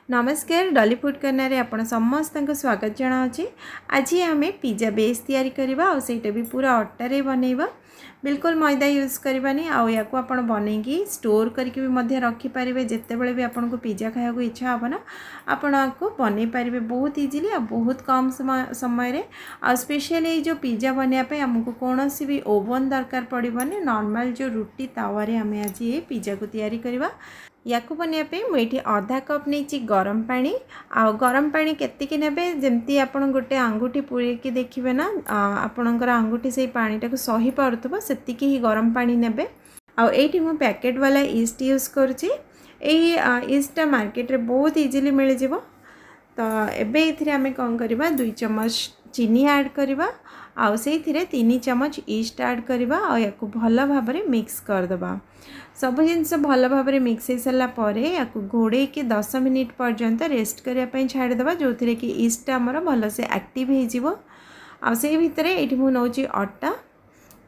नमस्कार Dolly food corner रे आपण समस्त स्वागत जनावछि। आज आम पिज्जा बेस तैयारी करबा और सेटा भी पूरा आटा रे बनैबा। बिल्कुल मैदा यूज करबानी आउ या को आपण बनेगी स्टोर करके भी मध्य रखी पारिबे। जेते बेले भी आपण को पिज्जा खाया को इच्छा हो ना आपण को बनै पारिबे बहुत इजीली आ बहुत कम समय रे। आ स्पेशली जो पिज्जा बनया पे हमको कोनोसी भी ओवन दरकार पड़िबनी। नॉर्मल जो रोटी तावा रे हमें आज ये पिज्जा को तैयारी करबा। या को बनवाई मुझे आधा कप नहीं गरम पानी आ गरम पानी केतिकी नेबे जमती आपण गोटे आंगुठी पूरेकी देखिए ना आपणकर आंगुठी से पानीटा को सही पारुथबो सेतिकी ही गरम पानी नेबे। आ एठी मु पैकेट वाला ईस्ट यूज करुची। ईस्टा मार्केट रे बहुत इजीली मिल जिवो। तो एबे इथिरे आमे कोन करबा 2 चम्मच चीनी ऐड करबा आउ से 3 चम्मच ईस्ट ऐड करबा आ याको भल भाव में मिक्स कर दबा। सब जिनस भल भाव में मिक्स हो सारा पर याको घोड़े के 10 मिनिट पर्यंत रेस्ट करने छाड़ीदे जो थे कि ईस्ट आमर भल से एक्टिव हो से भितर ये मुझे नौची अटा।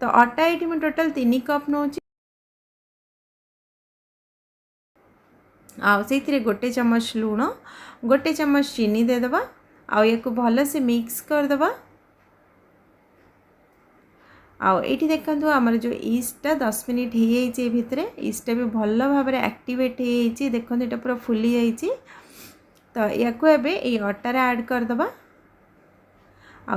तो अटा ये मुझे टोटाल 3 कप नौची से गोटे चम्मच लुण गोटे चम्मच चीनी देदबा आ याको भल से मिक्स करदबा। आउ ये देखो आमर जो ईस्टा 10 मिनिट हो जाए भितर ईस्टा भी भल भाव में एक्टिवेट हो देखो ये पूरा फुली जाइए। तो या अटार ऐड करदबा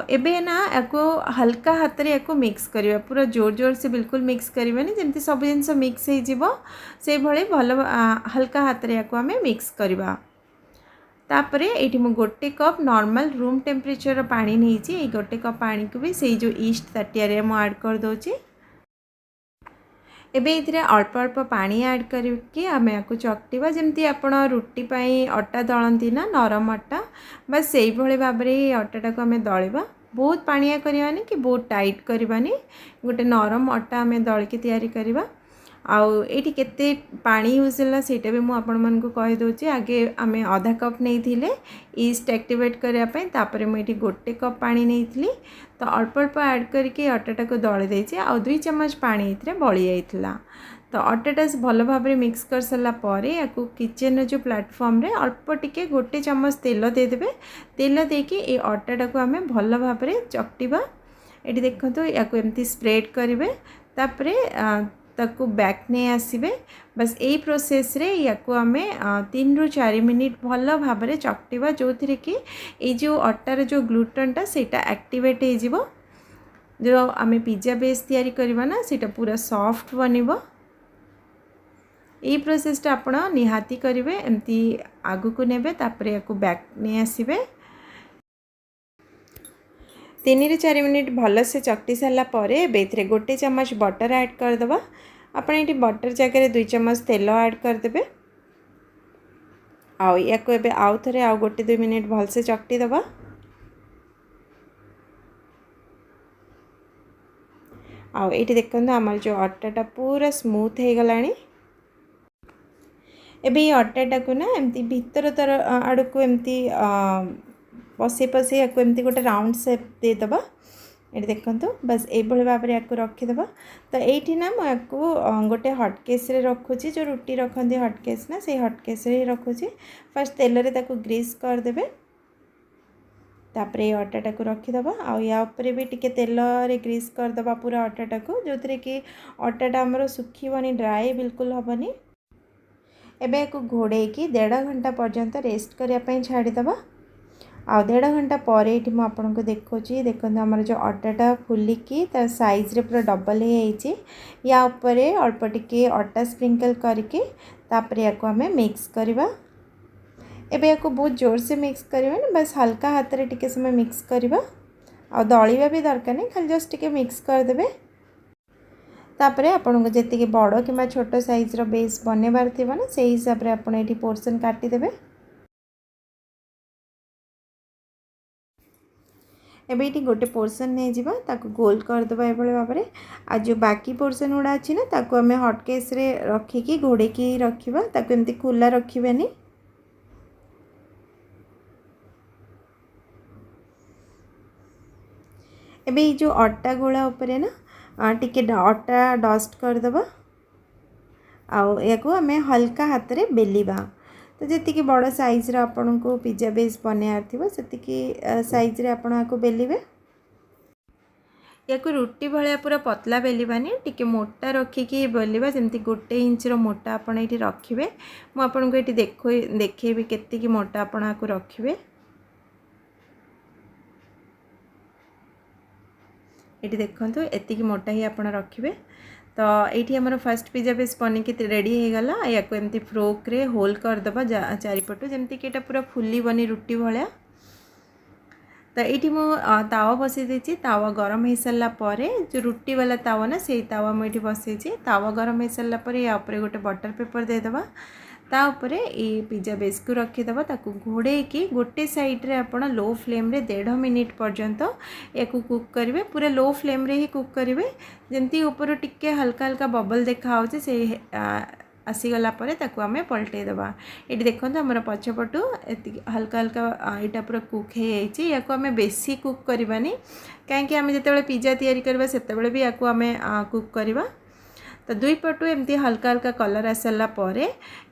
एबे ना या हल्का हाथ में या मिक्स करवा पूरा जोर जोर से बिल्कुल मिक्स करवानी जमती सब जिनस मिक्स हो से भले भल हल्का हाथ में या मिक्स करवा। तापरे ये मु गोटे कप नॉर्मल रूम टेम्परेचर पानी नहीं गोटे कप पानी को भी से जो ईस्ट ताटिया मु ऐड कर दोची। एबे इथिरे अल्प अल्प पानी ऐड करके आम या चकटिबा जमती आपण रुटी पाई अटा दलती ना नरम अटा बस से भाई भाव में अटाटा को आम दलिबा। बहुत पानिया करवानी कि बहुत टाइट करवानी गोटे नरम अटा आम दलिकी तैयारी करवा। आउ ये केते पानी यूज है ସେଇଟା भी मुझे आपण मन को कहि दोची। आगे आम आधा कप नहीं थिले ईस्ट एक्टिवेट करने तापर मुझे गोटे कप पानी नहीं थी। तो अल्प अल्प ऐड करके अटाटा को दली देची आ 2 चम्मच पानी इतरे बड़ी जाइथिला। तो अटाटा भल भाव में मिक्स कर सारा पर या किचन जो प्लेटफॉर्म रे अल्प टिके गोटे चम्मच तेल देदेवे। तेल देके ये अटाटा को आम भल भाव में चकटिबा। ये देखो या एमती स्प्रेड करेंगे तापर ताकू बैक नहीं आसबे। बस यही प्रोसेस रे या आम 3 ରୁ 4 मिनिट भल भाव में चकटिबा जो थे कि ये जो अटार जो ग्लूटेनटा सेटा एक्टिवेट हो जो आम पिज्जा बेस तैयारी करवा ना सेटा पूरा सॉफ्ट बनिबो। यही प्रोसेसटा आपण निहाती करेंगे एमती आगु को नेबे तापर या बैक नहीं आसबे। 3 ରୁ 4 मिनिट भल से चकटी सारा पर बेथरे गोटे चम्मच बटर ऐड करदबा। आपण ये बटर जगह 2 चम्मच तेल ऐड करदे आउ या आउ थे आउ गोटे 2 मिनिट भल से चकटी दबा। आउ ये देखो आमर जो अटाटा पूरा स्मूथ हो गलानी। एबे ये अटाटा को ना एमती भीतर तर आड़ को एमती पसे पसे या एमती गोटे राउंड शेप दे दबा। ये देखो बस ये भाव में या रखीदे। तो ये ना मुझे गोटे हटकेस रखुची जो रुटी रखती हटकेस ना से हटकेस रखुची। फर्स्ट तेल रे ताको ग्रीस करदे तापर ये अटाटा को रखीदबा आ या ऊपर भी टिके तेल रे ग्रीस करदबा पूरा अटाटा को जो थे कि अटाटा आमर सुखीबनी ड्राए बिल्कुल हेनी। एबे को घोड़े की 1.5 घंटा पर्यंत रेस्ट करने छाड़ीदबा। आ 1.5 घंटा पर ये आपको देखुची देखो आमर जो अटाटा फुलिकी तार साइज रे पूरा डबल हो या ऊपर अल्प टिके अटा स्प्रिंकल करके तापर या आम मिक्स करवा। एबे या बहुत जोर से मिक्स करवा ना बस हल्का हाथ रे टिके समय मिक्स करवा आ दलिया भी दरकार नहीं खाली जस्ट टिके मिक्स करदे। तापर आपन को जेतिके बड़ कि छोट साइज रो बेस बनेबार थिबा ना से हिसाब रे आपन एठी पोर्शन काटी देबे। एबे ये गोटे पोर्शन नहीं जीवा ताको गोल करदबा ए भाव में। आ जो बाकी पोर्शन गुड़ा अच्छी ना ताको आम हटकेस रे रखिकी घोड़ेकी रखिबा ताको एमती खुला रखिबेनी। एबे ये जो अटा गोला उपरे ना टिके अटा डस्ट करदबा आउ या आम हल्का हाथ में बेलिबा। तो जी बड़ साइज्र आपण को पिज्जा बेस बनार थी से साइज्रे आपको बेलिवे। या रुटी भाया पूरा पतला बेलिबानी टिके मोटा रखिकी बेलिबा जमती 1 इंचर मोटा आपण ये रखिए। मुझे ये देखी केतिकी मोटा आपण आपको रखिए। ये देखो एतिकी मोटा ही आपण रखिए। तो ये आमर फर्स्ट पिज्जा बेस बनिकी रेडी हो गला। या एमती फ्रोक्रे होल करदे चारिपटू जमती कि पूरा फुली बनी रुटी भाया। तो ये मु तावा बसई देती। तावा गरम हो सारा पर जो रुटी वाला तावा ना से तावा मुझे बसई। तावा गरम हो सारा पर या गोटे बटर पेपर देदेबा। तापर ये पिज्जा बेस को रखीदे ताकू घोड़े कि गोटे साइड्रे आपण लो फ्लेम रे 1.5 मिनिट पर्यंत या कुक करेंगे। पूरा लो फ्लेम रे ही कुक करेंगे जमती ऊपर टिके हल्का हल्का बबल देखा से आसीगला ताकू आम पलटे देवा। ये देखो आम पछपटू हल्का हल्का यहाँ पूरा कुक हो या आम बेसी कुक करवानी कहीं आम जो पिज्जा तैयारी करवा से भी या आम कुक करवा। तो दुई पटू एमती हल्का हल्का कलर आ सारा पर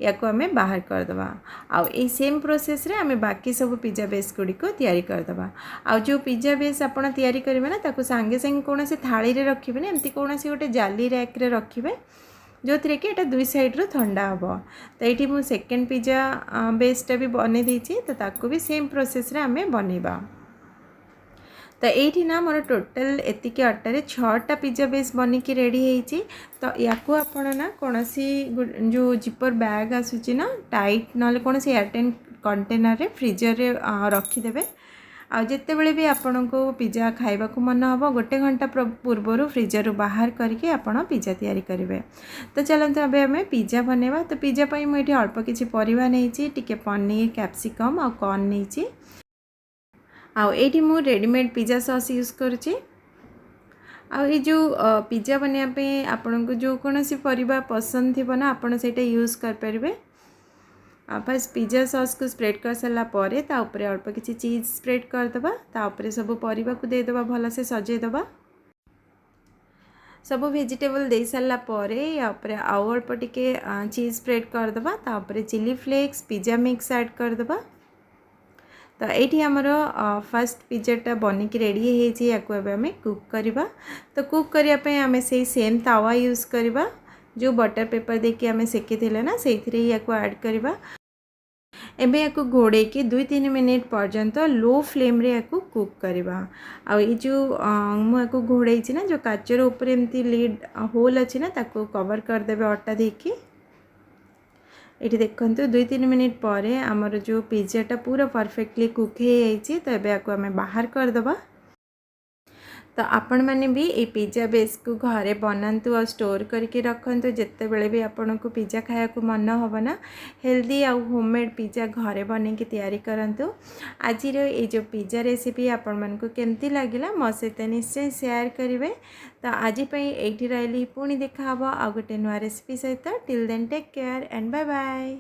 या आम बाहर करदे। आउ ये सेम प्रोसेस रे आम बाकी सब पिज्जा बेस गुड़िक तैयारी करदे। आउ जो पिज्जा बेस आप तैयारी करेंगे ना ताकू सांगे सांगे कौन थाली रे रखिबे एमती कौन गोटे जाली रैक रे रखिबे जो थी कि एटा दुई साइड्रु ठंडा हम। तो ये मुझे सेकेंड पिज्जा बेसटा भी बनई देछि। तो ताकू भी सेम प्रोसेस रे आमे बनैबा। तो ये ना मोर टोटल एतिकी अट्टारे 6टा पिज्जा बेस बनिकी रेडी होइछि। तो या आपण ना कौन जो जिपर बैग आसूची ना टाइट ना कौन एयरटाइट कंटेनर रे फ्रीजर रे रखीदेवे। आ जिते बड़े भी आपण को पिज्जा खाइबा को मन हम 1 घंटा पूर्वर फ्रीजर बाहर करके आपण पिज्जा तैयारी करेंगे। तो चलते अबे हमें पिज्जा बनैबा। तो पिज्जा पाई मुझे अल्प किसी परिवा नहीं टिके पनीर कैप्सिकम आ कॉर्न नहीं। आउ मु रेडीमेड पिज्जा सॉस यूज करुँची। आ जो पिज्जा बनवाई आपण को जो कौन सी परिवा पसंद थी ना आपण से यूज कर फर्स्ट पिज्जा सॉस को स्प्रेड कर सारा पर ताऊपर अल्प किसी चीज स्प्रेड करदे। ताऊपर सब परिवा को देदेबा भल से सजेदेबा। सब वेजिटेबल दे सारा पर या आउ अल्प टिके चीज स्प्रेड करदे। ताऊपर chilli flakes pizza mix add करदे। तो ये आमर फर्स्ट पिज्जाटा बनिकी रेडी होती आम कुक करवा। तो कुक करने आम से सेम तावा यूज करवा जो बटर पेपर देके आम सेकी ना से ऐड करवा। एबे या घोड़े की 2-3 मिनिट पर्यंत लो फ्लेम रे या कुक करवा। आ ये जो मुझे घोड़े ना जो काचर ऊपर एमती लीड होल अच्छी ना ताको कवर करदे अटा देकी। ये देखो 2-3 मिनिट पर आमर जो पिज्जाटा पूरा परफेक्टली कुक हो जाइए। तो ये आम बाहर करदे। तो आपण मैंने भी ये पिज्जा बेस को घरे बनातु और स्टोर करके रखु जिते बड़े भी आपण को पिज्जा खाया को मन हम ना हेल्दी आउ होममेड पिज्जा घरे बन के तैयारी करंतु। आज ये जो पिज्जा रेसिपी आपण मन को केमती लगिला मो सहित निश्चय शेयर करेंगे। तो आज ये रही पुणी देखा आ गोटे नुआ रेसिपी सहित। Till then take care and bye bye.